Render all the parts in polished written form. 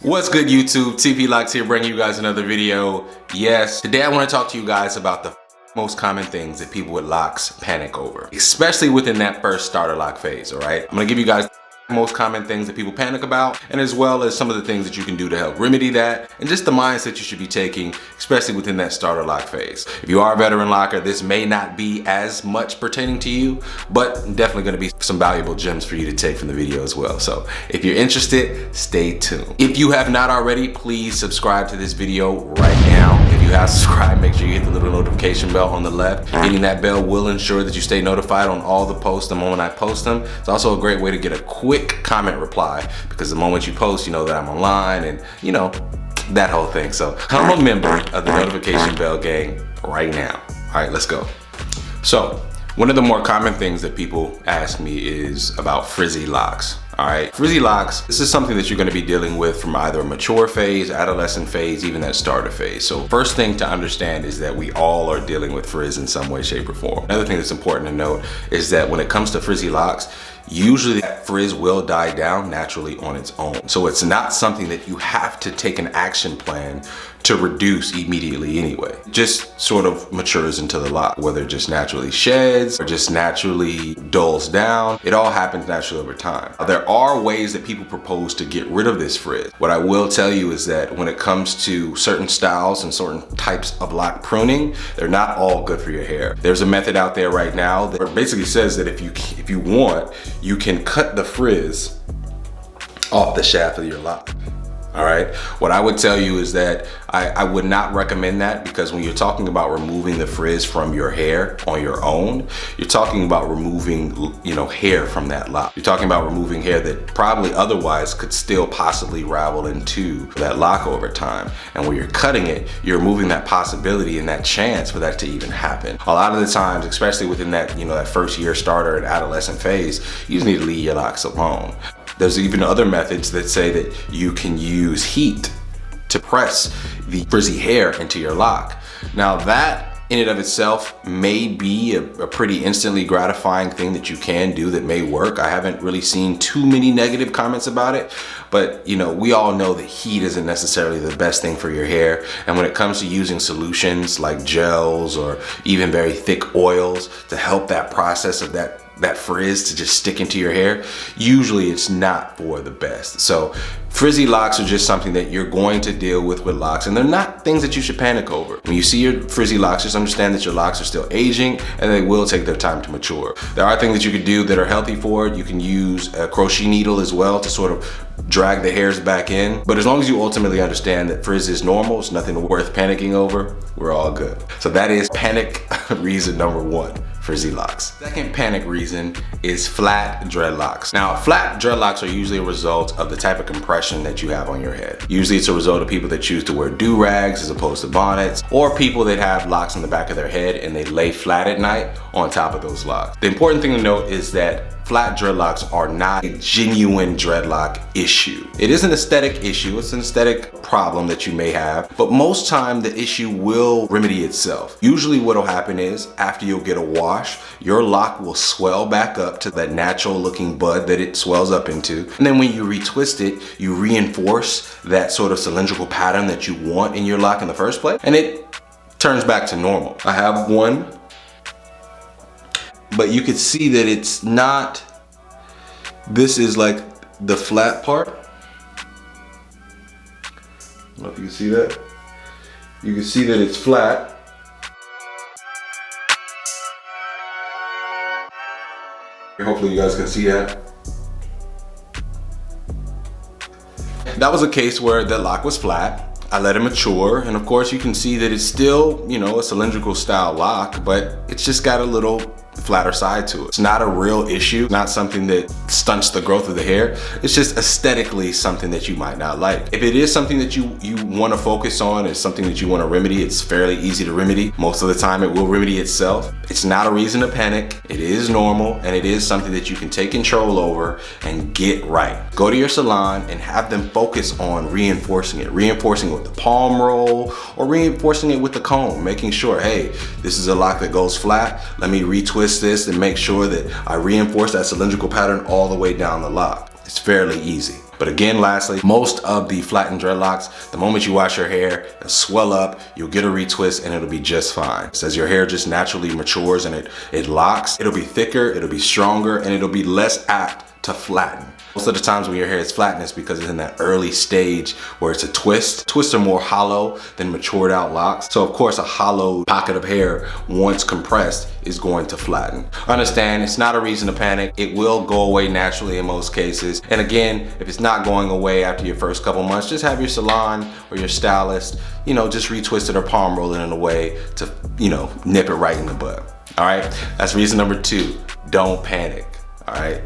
What's good, YouTube? TP Locks here, bringing you guys another video. Yes, today I want to talk to you guys about the most common things that people with locks panic over, especially within that first starter lock phase. All right, I'm gonna give you guys the most common things that people panic about, and as well as some of the things that you can do to help remedy that, and just the mindset you should be taking, especially within that starter lock phase. If you are a veteran locker, this may not be as much pertaining to you, but definitely going to be some valuable gems for you to take from the video as well. So if you're interested, stay tuned. If you have not already, please subscribe to this video right now. If you have subscribed, make sure you hit the little notification bell on the left. Hitting that bell will ensure that you stay notified on all the posts the moment I post them. It's also a great way to get a quick comment reply, because the moment you post, you know that I'm online and you know that whole thing. So I'm a member of the notification bell gang right now. All right, let's go. So one of the more common things that people ask me is about frizzy locks. All right, frizzy locks, this is something that you're going to be dealing with from either a mature phase, adolescent phase, even that starter phase. So first thing to understand is that we all are dealing with frizz in some way, shape, or form. Another thing that's important to note is that when it comes to frizzy locks, usually that frizz will die down naturally on its own. So it's not something that you have to take an action plan to reduce immediately anyway. It just sort of matures into the lock, whether it just naturally sheds or just naturally dulls down. It all happens naturally over time. There are ways that people propose to get rid of this frizz. What I will tell you is that when it comes to certain styles and certain types of lock pruning, they're not all good for your hair. There's a method out there right now that basically says that if you want, you can cut the frizz off the shaft of your lock. All right, what I would tell you is that I would not recommend that, because when you're talking about removing the frizz from your hair on your own, you're talking about removing, hair from that lock. You're talking about removing hair that probably otherwise could still possibly ravel into that lock over time. And when you're cutting it, you're removing that possibility and that chance for that to even happen. A lot of the times, especially within that, that first year starter and adolescent phase, you just need to leave your locks alone. There's even other methods that say that you can use heat to press the frizzy hair into your lock. Now that in and of itself may be a pretty instantly gratifying thing that you can do that may work. I haven't really seen too many negative comments about it, but we all know that heat isn't necessarily the best thing for your hair. And when it comes to using solutions like gels or even very thick oils to help that process of that frizz to just stick into your hair, usually it's not for the best. So frizzy locks are just something that you're going to deal with locks, and they're not things that you should panic over. When you see your frizzy locks, just understand that your locks are still aging and they will take their time to mature. There are things that you could do that are healthy for it. You can use a crochet needle as well to sort of drag the hairs back in. But as long as you ultimately understand that frizz is normal, it's nothing worth panicking over, we're all good. So that is panic reason number one. Frizzy locks. Second panic reason is flat dreadlocks. Now, flat dreadlocks are usually a result of the type of compression that you have on your head. Usually it's a result of people that choose to wear do-rags as opposed to bonnets, or people that have locks on the back of their head and they lay flat at night on top of those locks. The important thing to note is that flat dreadlocks are not a genuine dreadlock issue. It is an aesthetic issue, it's an aesthetic problem that you may have, but most time the issue will remedy itself. Usually what'll happen is after you'll get a wash, your lock will swell back up to that natural looking bud that it swells up into. And then when you retwist it, you reinforce that sort of cylindrical pattern that you want in your lock in the first place, and it turns back to normal. I have one, but you can see that it's not, this is like the flat part. I don't know if you can see that. You can see that it's flat. Hopefully you guys can see that. That was a case where the lock was flat. I let it mature, and of course you can see that it's still, a cylindrical style lock, but it's just got a little flatter side to it. It's not a real issue, not something that stunts the growth of the hair. It's just aesthetically something that you might not like. If it is something that you want to focus on, it's something that you want to remedy, it's fairly easy to remedy. Most of the time it will remedy itself. It's not a reason to panic. It is normal, and it is something that you can take control over and get right. Go to your salon and have them focus on reinforcing it with the palm roll or reinforcing it with the comb, making sure, hey, this is a lock that goes flat. Let me retwist this and make sure that I reinforce that cylindrical pattern all the way down the lock. It's fairly easy. But again, lastly, most of the flattened dreadlocks, the moment you wash your hair, it'll swell up, you'll get a retwist, and it'll be just fine. So as your hair just naturally matures and it locks, it'll be thicker, it'll be stronger, and it'll be less apt to flatten. Most of the times when your hair is flattened, it's because it's in that early stage where it's a twist. Twists are more hollow than matured out locks. So of course, a hollow pocket of hair, once compressed, is going to flatten. Understand, it's not a reason to panic. It will go away naturally in most cases. And again, if it's not going away after your first couple months, just have your salon or your stylist, just retwist it or palm roll it in a way to, nip it right in the bud. All right, that's reason number 2, don't panic, all right?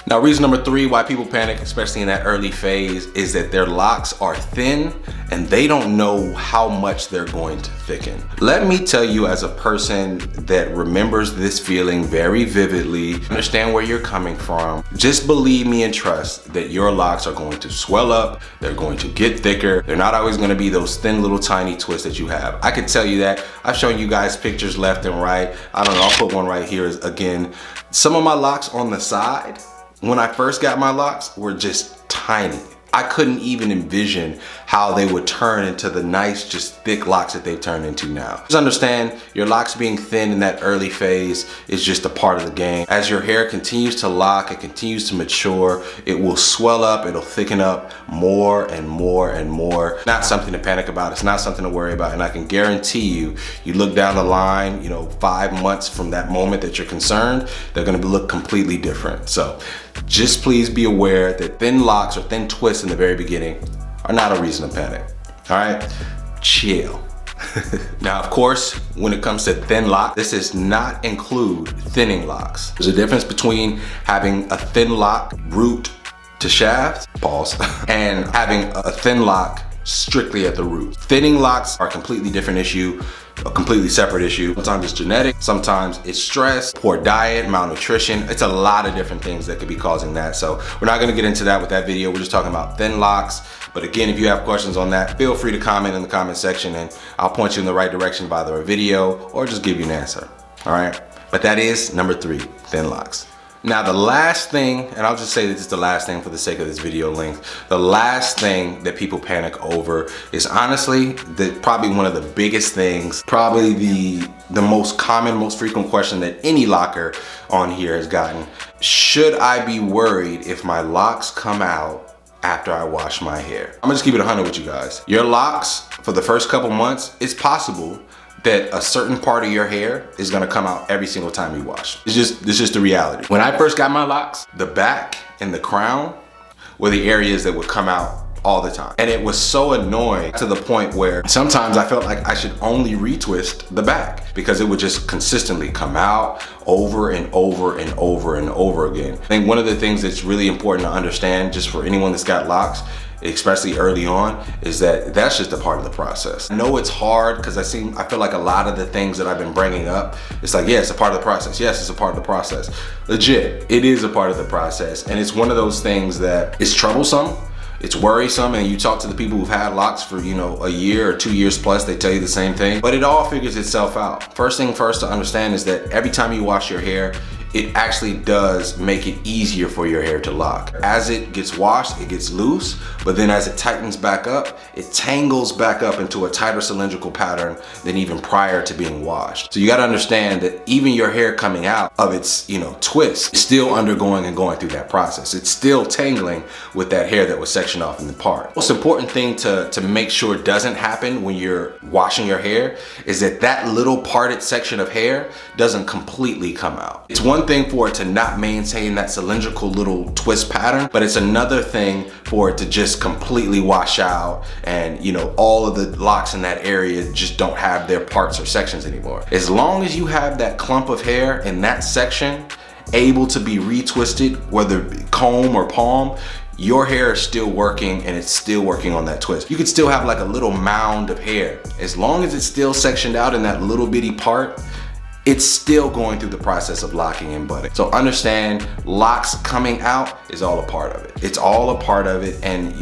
Now, reason number 3 why people panic, especially in that early phase, is that their locks are thin and they don't know how much they're going to thicken. Let me tell you, as a person that remembers this feeling very vividly, understand where you're coming from, just believe me and trust that your locks are going to swell up, they're going to get thicker, they're not always going to be those thin little tiny twists that you have. I can tell you that. I've shown you guys pictures left and right. I don't know, I'll put one right here again. Some of my locks on the side, when I first got my locks, were just tiny. I couldn't even envision how they would turn into the nice, just thick locks that they've turned into now. Just understand, your locks being thin in that early phase is just a part of the game. As your hair continues to lock, it continues to mature, it will swell up, it'll thicken up more and more and more. Not something to panic about, it's not something to worry about, and I can guarantee you, you look down the line, 5 months from that moment that you're concerned, they're gonna look completely different. So just please be aware that thin locks or thin twists in the very beginning are not a reason to panic. All right, chill. Now, of course, when it comes to thin lock, this does not include thinning locks. There's a difference between having a thin lock root to shaft, pause, and having a thin lock strictly at the root. Thinning locks are a completely different issue, a completely separate issue. Sometimes it's genetic, sometimes it's stress, poor diet, malnutrition. It's a lot of different things that could be causing that. So we're not gonna get into that with that video. We're just talking about thin locks. But again, if you have questions on that, feel free to comment in the comment section and I'll point you in the right direction by either a video or just give you an answer, all right? But that is number 3, thin locks. Now the last thing, and I'll just say that this is the last thing for the sake of this video length, the last thing that people panic over is honestly probably one of the biggest things, probably the most common, most frequent question that any locker on here has gotten. Should I be worried if my locks come out after I wash my hair? I'm gonna just keep it 100 with you guys. Your locks, for the first couple months, it's possible that a certain part of your hair is gonna come out every single time you wash. It's just the reality. When I first got my locks, the back and the crown were the areas that would come out all the time. And it was so annoying to the point where sometimes I felt like I should only retwist the back because it would just consistently come out over and over and over and over again. I think one of the things that's really important to understand, just for anyone that's got locks, especially early on, is that that's just a part of the process. I know it's hard because I feel like a lot of the things that I've been bringing up, it's like, yeah, it's a part of the process. Yes, it's a part of the process. Legit, it is a part of the process. And it's one of those things that is troublesome, it's worrisome, and you talk to the people who've had locks for, a year or 2 years plus, they tell you the same thing, but it all figures itself out. First thing first to understand is that every time you wash your hair, it actually does make it easier for your hair to lock. As it gets washed, it gets loose, but then as it tightens back up, it tangles back up into a tighter cylindrical pattern than even prior to being washed. So you gotta understand that even your hair coming out of its, twist is still undergoing and going through that process. It's still tangling with that hair that was sectioned off in the part. Most important thing to make sure doesn't happen when you're washing your hair is that little parted section of hair doesn't completely come out. It's one thing for it to not maintain that cylindrical little twist pattern, but it's another thing for it to just completely wash out and all of the locks in that area just don't have their parts or sections anymore. As long as you have that clump of hair in that section able to be retwisted, whether comb or palm, your hair is still working and it's still working on that twist. You could still have like a little mound of hair. As long as it's still sectioned out in that little bitty part, it's still going through the process of locking and budding. So understand, locks coming out is all a part of it. It's all a part of it. And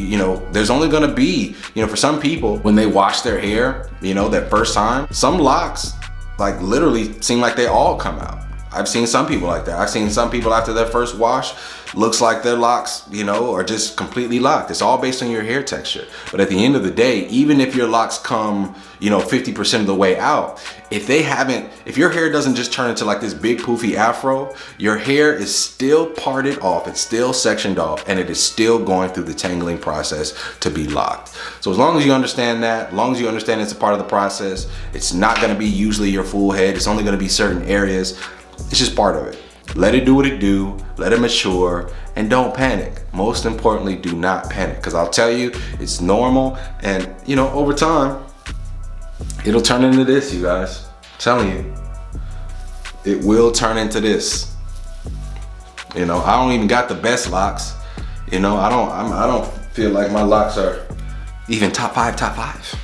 there's only gonna be, for some people, when they wash their hair, that first time, some locks like literally seem like they all come out. I've seen some people like that. I've seen some people after their first wash, looks like their locks, you know, are just completely locked. It's all based on your hair texture. But at the end of the day, even if your locks come, you know, 50% of the way out, if your hair doesn't just turn into like this big poofy afro, your hair is still parted off, it's still sectioned off, and it is still going through the tangling process to be locked. So as long as you understand that, as long as you understand it's a part of the process, it's not gonna be usually your full head, it's only gonna be certain areas, it's just part of it. Let it do what it do, let it mature, and don't panic. Most importantly, do not panic, because I'll tell you, it's normal, and you know, over time, it'll turn into this, you guys. I'm telling you, it will turn into this. You know, I don't even got the best locks. You know, I don't feel like my locks are even top five.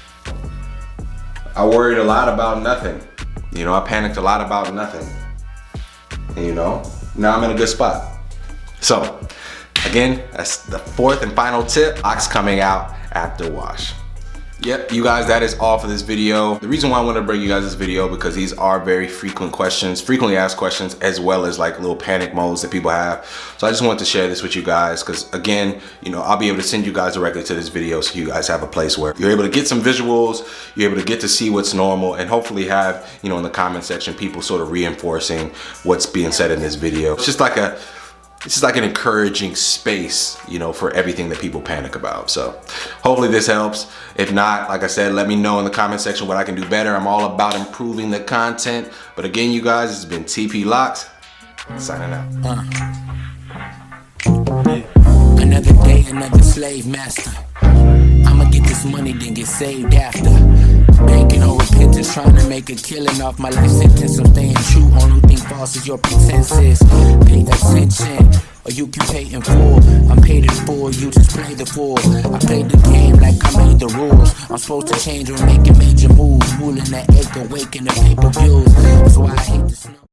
I worried a lot about nothing. You know, I panicked a lot about nothing. And, you know, now I'm in a good spot. So, again, that's the fourth and final tip. Locks coming out after wash. Yep, you guys, that is all for this video. The reason why I wanted to bring you guys this video, because these are very frequently asked questions, as well as like little panic modes that people have. So I just wanted to share this with you guys, because again, you know, I'll be able to send you guys directly to this video so you guys have a place where you're able to get some visuals, you're able to get to see what's normal, and hopefully have, you know, in the comment section, people sort of reinforcing what's being said in this video. It's just like an encouraging space, you know, for everything that people panic about. So hopefully this helps. If not, like I said, let me know in the comment section what I can do better. I'm all about improving the content. But again, you guys, it's been TP Locks, signing out. Another day, another slave master. I'ma get this money, then get saved after. Banking on repentance, trying to make a killing off my life sentence. I'm staying true, only thing false is your pretenses. Pay attention, or you can pay in full. I'm paid in full, you just play the fool. I played the game like I made the rules. I'm supposed to change or make a major move. Ruling that acre, waking the pay-per-views. That's why I hate the snow.